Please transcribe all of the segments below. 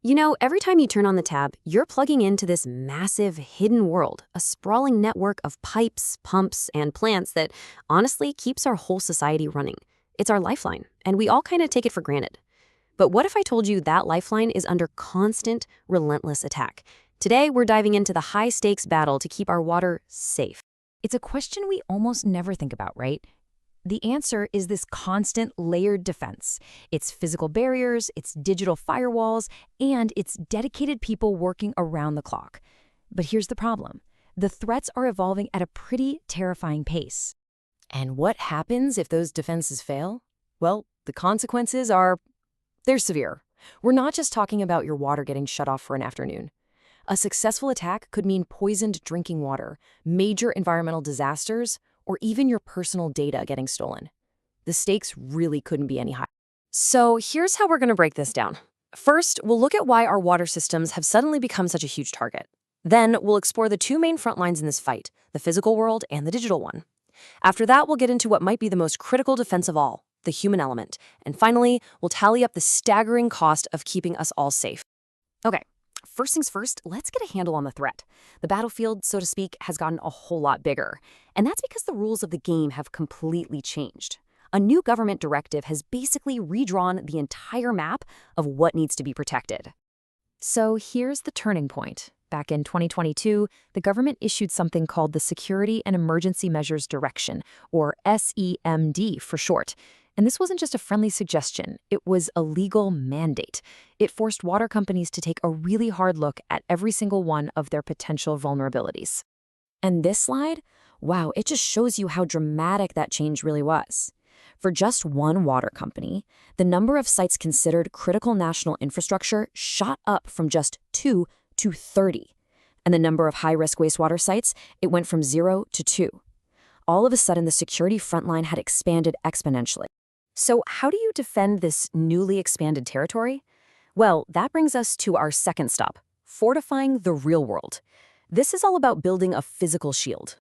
You know, every time you turn on the tab, you're plugging into this massive hidden world, a sprawling network of pipes, pumps, and plants that honestly keeps our whole society running. It's our lifeline, and we all kind of take it for granted. But what if I told you that lifeline is under constant, relentless attack? Today, we're diving into the high-stakes battle to keep our water safe. It's a question we almost never think about, right? The answer is this constant layered defense. It's physical barriers, it's digital firewalls, and it's dedicated people working around the clock. But here's the problem. The threats are evolving at a pretty terrifying pace. And what happens if those defenses fail? Well, the consequences they're severe. We're not just talking about your water getting shut off for an afternoon. A successful attack could mean poisoned drinking water, major environmental disasters, or even your personal data getting stolen. The stakes really couldn't be any higher. So here's how we're going to break this down. First, we'll look at why our water systems have suddenly become such a huge target. Then we'll explore the two main front lines in this fight, the physical world and the digital one. After that, we'll get into what might be the most critical defense of all, the human element. And finally, we'll tally up the staggering cost of keeping us all safe. Okay. First things first, let's get a handle on the threat. The battlefield, so to speak, has gotten a whole lot bigger. And that's because the rules of the game have completely changed. A new government directive has basically redrawn the entire map of what needs to be protected. So here's the turning point. Back in 2022, the government issued something called the Security and Emergency Measures Direction, or SEMD for short. And this wasn't just a friendly suggestion, it was a legal mandate. It forced water companies to take a really hard look at every single one of their potential vulnerabilities. And this slide, wow, it just shows you how dramatic that change really was. For just one water company, the number of sites considered critical national infrastructure shot up from just 2 to 30. And the number of high-risk wastewater sites, it went from 0 to 2. All of a sudden, the security frontline had expanded exponentially. So how do you defend this newly expanded territory? Well, that brings us to our second stop, fortifying the real world. This is all about building a physical shield.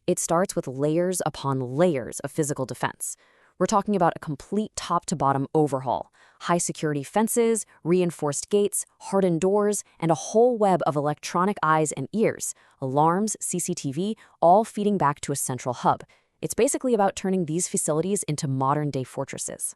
It starts with layers upon layers of physical defense. We're talking about a complete top-to-bottom overhaul, high-security fences, reinforced gates, hardened doors, and a whole web of electronic eyes and ears, alarms, CCTV, all feeding back to a central hub. It's basically about turning these facilities into modern-day fortresses.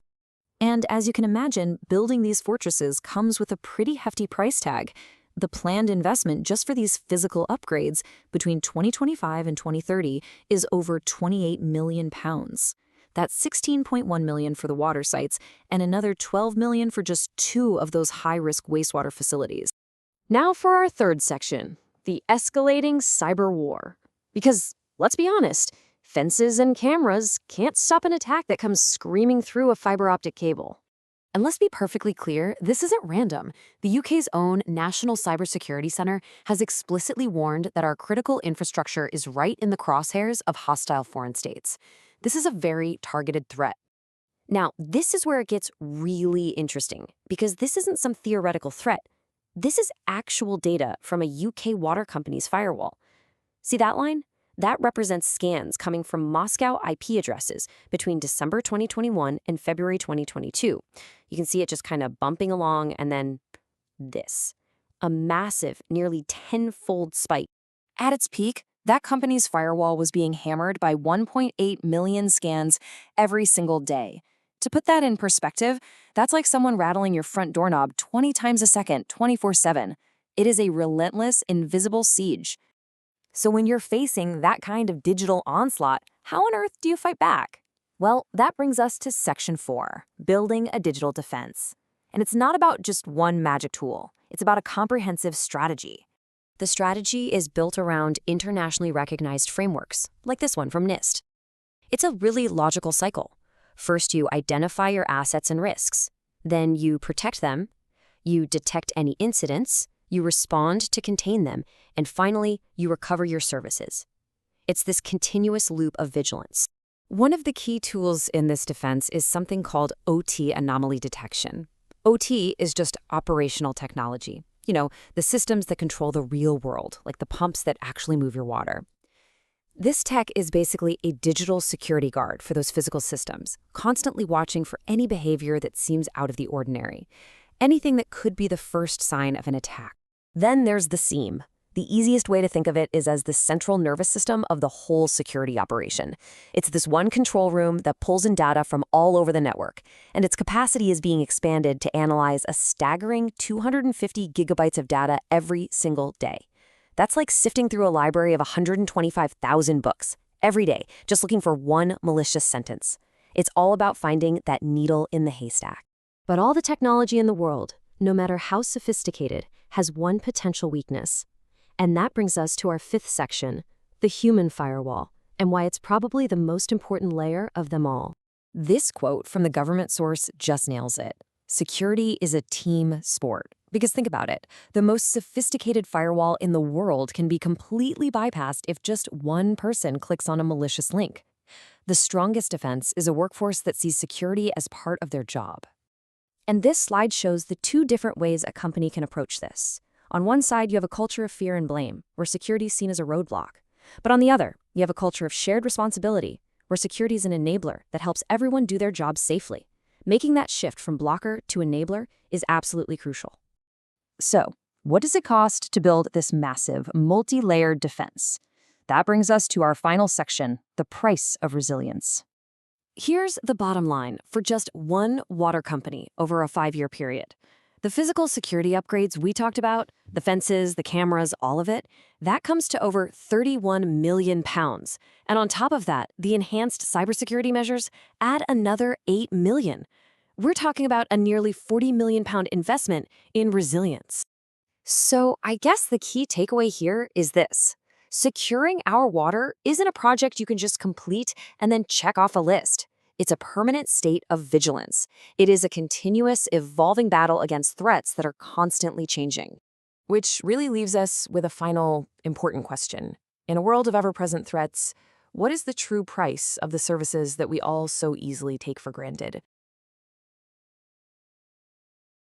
And as you can imagine, building these fortresses comes with a pretty hefty price tag. The planned investment just for these physical upgrades between 2025 and 2030 is over £28 million. That's $16.1 million for the water sites and another $12 million for just 2 of those high-risk wastewater facilities. Now for our third section, the escalating cyber war. Because, let's be honest, fences and cameras can't stop an attack that comes screaming through a fiber optic cable. And let's be perfectly clear, this isn't random. The UK's own National Cybersecurity Centre has explicitly warned that our critical infrastructure is right in the crosshairs of hostile foreign states. This is a very targeted threat. Now, this is where it gets really interesting, because this isn't some theoretical threat. This is actual data from a UK water company's firewall. See that line? That represents scans coming from Moscow IP addresses between December 2021 and February 2022. You can see it just kind of bumping along, and then this. A massive, nearly 10-fold spike. At its peak, that company's firewall was being hammered by 1.8 million scans every single day. To put that in perspective, that's like someone rattling your front doorknob 20 times a second, 24/7. It is a relentless, invisible siege. So when you're facing that kind of digital onslaught, how on earth do you fight back? Well, that brings us to Section 4, building a digital defense. And it's not about just one magic tool. It's about a comprehensive strategy. The strategy is built around internationally recognized frameworks, like this one from NIST. It's a really logical cycle. First, you identify your assets and risks. Then you protect them. You detect any incidents. You respond to contain them, and finally, you recover your services. It's this continuous loop of vigilance. One of the key tools in this defense is something called OT anomaly detection. OT is just operational technology. You know, the systems that control the real world, like the pumps that actually move your water. This tech is basically a digital security guard for those physical systems, constantly watching for any behavior that seems out of the ordinary. anything that could be the first sign of an attack. Then there's the seam. The easiest way to think of it is as the central nervous system of the whole security operation. It's this one control room that pulls in data from all over the network, and its capacity is being expanded to analyze a staggering 250 gigabytes of data every single day. That's like sifting through a library of 125,000 books every day, just looking for one malicious sentence. It's all about finding that needle in the haystack. But all the technology in the world, no matter how sophisticated, has one potential weakness. And that brings us to our fifth section, the human firewall, and why it's probably the most important layer of them all. This quote from the government source just nails it. Security is a team sport. Because think about it, the most sophisticated firewall in the world can be completely bypassed if just one person clicks on a malicious link. The strongest defense is a workforce that sees security as part of their job. And this slide shows the two different ways a company can approach this. On one side, you have a culture of fear and blame, where security is seen as a roadblock. But on the other, you have a culture of shared responsibility, where security is an enabler that helps everyone do their jobs safely. Making that shift from blocker to enabler is absolutely crucial. So, what does it cost to build this massive, multi-layered defense? That brings us to our final section, the price of resilience. Here's the bottom line for just one water company over a 5-year period. The physical security upgrades we talked about, the fences, the cameras, all of it, that comes to over 31 million pounds. And on top of that, the enhanced cybersecurity measures add another 8 million. We're talking about a nearly 40 million pound investment in resilience. So I guess the key takeaway here is this. Securing our water isn't a project you can just complete and then check off a list. It's a permanent state of vigilance. It is a continuous, evolving battle against threats that are constantly changing. Which really leaves us with a final, important question. In a world of ever-present threats, what is the true price of the services that we all so easily take for granted?